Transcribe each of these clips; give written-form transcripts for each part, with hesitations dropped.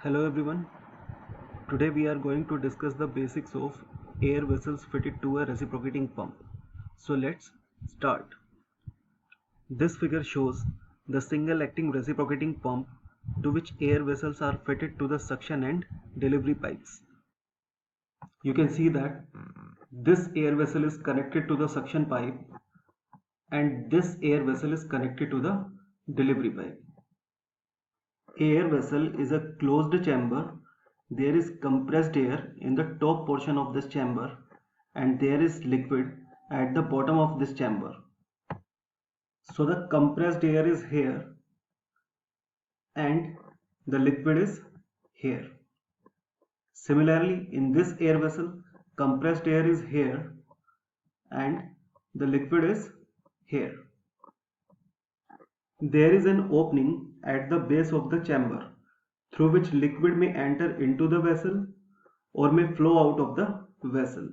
Hello everyone. Today we are going to discuss the basics of air vessels fitted to a reciprocating pump. So let's start. This figure shows the single acting reciprocating pump to which air vessels are fitted to the suction and delivery pipes. You can see that this air vessel is connected to the suction pipe and this air vessel is connected to the delivery pipe. Air vessel is a closed chamber. There is compressed air in the top portion of this chamber and there is liquid at the bottom of this chamber. So the compressed air is here and the liquid is here. Similarly, in this air vessel, compressed air is here and the liquid is here. There is an opening at the base of the chamber through which liquid may enter into the vessel or may flow out of the vessel.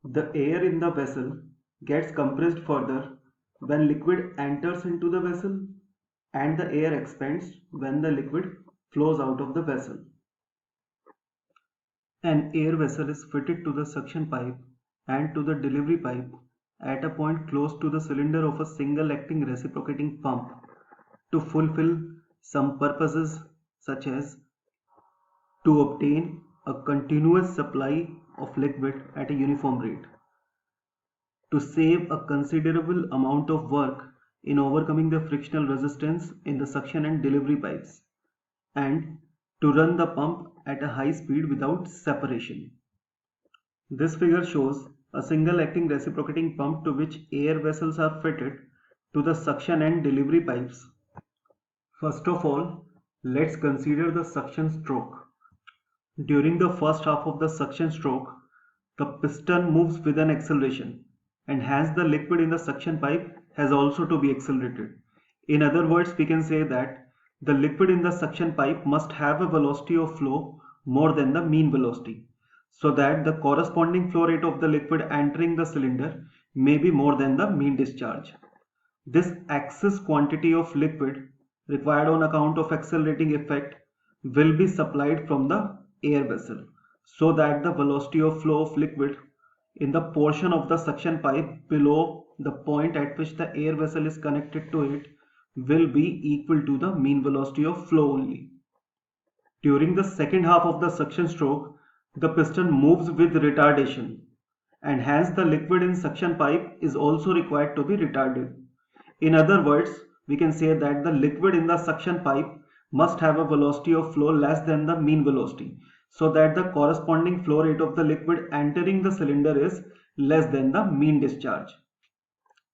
The air in the vessel gets compressed further when liquid enters into the vessel and the air expands when the liquid flows out of the vessel. An air vessel is fitted to the suction pipe and to the delivery pipe at a point close to the cylinder of a single acting reciprocating pump to fulfill some purposes such as to obtain a continuous supply of liquid at a uniform rate, to save a considerable amount of work in overcoming the frictional resistance in the suction and delivery pipes, and to run the pump at a high speed without separation. This figure shows a single acting reciprocating pump to which air vessels are fitted to the suction and delivery pipes. First of all, let's consider the suction stroke. During the first half of the suction stroke, the piston moves with an acceleration and hence the liquid in the suction pipe has also to be accelerated. In other words, we can say that the liquid in the suction pipe must have a velocity of flow more than the mean velocity, so that the corresponding flow rate of the liquid entering the cylinder may be more than the mean discharge. This excess quantity of liquid required on account of accelerating effect will be supplied from the air vessel, so that the velocity of flow of liquid in the portion of the suction pipe below the point at which the air vessel is connected to it will be equal to the mean velocity of flow only. During the second half of the suction stroke, the piston moves with retardation and hence the liquid in suction pipe is also required to be retarded. In other words, we can say that the liquid in the suction pipe must have a velocity of flow less than the mean velocity, so that the corresponding flow rate of the liquid entering the cylinder is less than the mean discharge.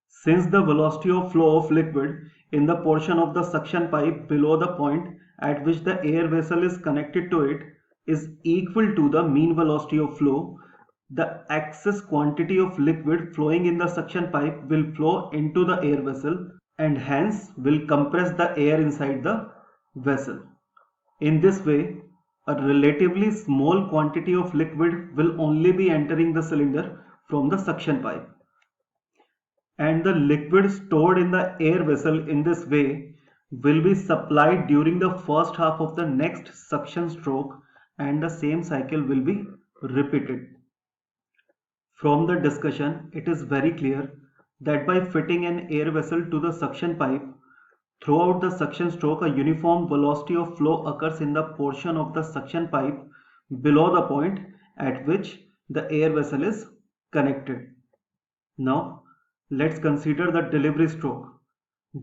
Since the velocity of flow of liquid in the portion of the suction pipe below the point at which the air vessel is connected to it is equal to the mean velocity of flow, the excess quantity of liquid flowing in the suction pipe will flow into the air vessel and hence will compress the air inside the vessel. In this way, a relatively small quantity of liquid will only be entering the cylinder from the suction pipe, and the liquid stored in the air vessel in this way will be supplied during the first half of the next suction stroke, and the same cycle will be repeated. From the discussion, it is very clear that by fitting an air vessel to the suction pipe, throughout the suction stroke, a uniform velocity of flow occurs in the portion of the suction pipe below the point at which the air vessel is connected. Now, let's consider the delivery stroke.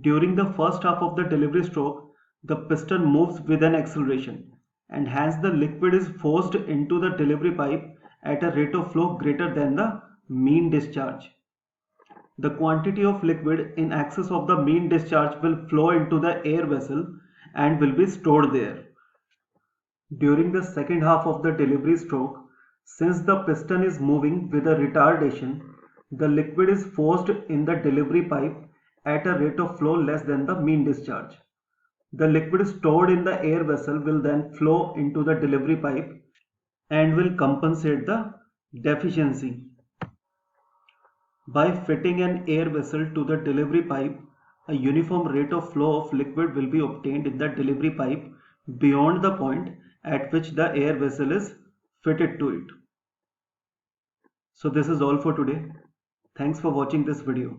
During the first half of the delivery stroke, the piston moves with an acceleration and hence the liquid is forced into the delivery pipe at a rate of flow greater than the mean discharge. The quantity of liquid in excess of the mean discharge will flow into the air vessel and will be stored there. During the second half of the delivery stroke, since the piston is moving with a retardation, the liquid is forced in the delivery pipe at a rate of flow less than the mean discharge. The liquid stored in the air vessel will then flow into the delivery pipe and will compensate the deficiency. By fitting an air vessel to the delivery pipe, a uniform rate of flow of liquid will be obtained in the delivery pipe beyond the point at which the air vessel is fitted to it. So this is all for today. Thanks for watching this video.